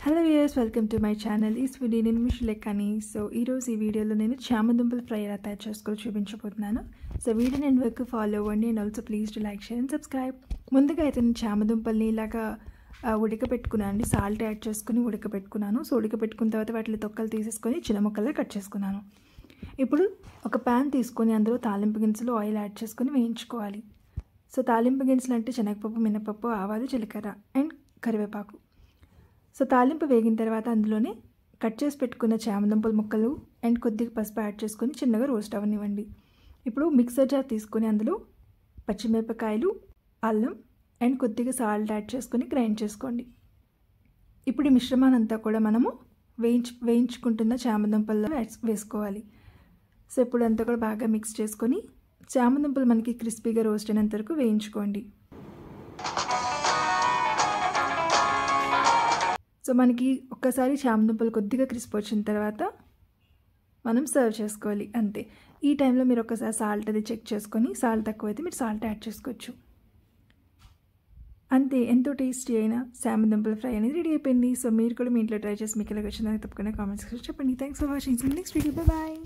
Hello viewers, welcome to my channel. ఈ video నేను మిషులెక్కని. So ఈరోజు ఈ వీడియోలో నేను చామదుంపల ఫ్రై ఎలా తయారు చేసుకోవాలో చూపించబోతున్నాను. సో వీడియో నేను వరకు ఫాలో అవ్వండి and also please to like, share and subscribe. ముందుగా అయితే నేను చామదుంపల్ని ఇలాగా ఉడకపెట్టుకున్నాను అండి. సాల్ట్ యాడ్ చేసుకుని ఉడకపెట్టుకున్నాను. సో ఉడకపెట్టుకున్న తర్వాత వాటిలో తొక్కలు తీసేసుకొని చిన్న ముక్కలుగా కట్ చేసుకున్నాను. ఇప్పుడు ఒక ప్యాన్ తీసుకొని అందులో తాలింపు గింజలు ఆయిల్ యాడ్ చేసుకొని వేయించుకోవాలి. సో తాలింపు గింజలు అంటే శనగపప్పు, మినపప్పు, ఆవాలు, జీలకర్ర అండ్ కరివేపాకు. సో తాలింపు వేగిన తర్వాత అందులోనే కట్ చేసి పెట్టుకున్న చామదుంపల ముక్కలు అండ్ కొద్దిగా పసుపు యాడ్ చేసుకొని చిన్నగా రోస్ట్ అవ్వనివ్వండి. ఇప్పుడు మిక్సర్ జార్ తీసుకొని అందులో పచ్చిమిరపకాయలు, అల్లం అండ్ కొద్దిగా సాల్ట్ యాడ్ చేసుకొని గ్రైండ్ చేసుకోండి. ఇప్పుడు ఈ మిశ్రమాన్ని అంతా కూడా మనము వేయించుకుంటున్న చామదుంపల్లో వేసుకోవాలి. సో ఇప్పుడు అంతా కూడా బాగా మిక్స్ చేసుకొని చామదుంపలు మనకి క్రిస్పీగా రోస్ట్ అయినంత వరకు వేయించుకోండి. సో మనకి ఒక్కసారి చామదుంపలు కొద్దిగా క్రిస్ప్ వచ్చిన తర్వాత మనం సర్వ్ చేసుకోవాలి, అంతే. ఈ టైంలో మీరు ఒకసారి సాల్ట్ అది చెక్ చేసుకొని సాల్ట్ తక్కువైతే మీరు సాల్ట్ యాడ్ చేసుకోవచ్చు. అంతే, ఎంతో టేస్టీ అయిన చామదుంపల ఫ్రై అనేది రెడీ అయిపోయింది. సో మీరు కూడా మీ ఇంట్లో ట్రై చేసి మీకు ఎలా వచ్చిందో తప్పకుండా కామెంట్స్ చెప్పండి. Thanks for watching. Next video, bye.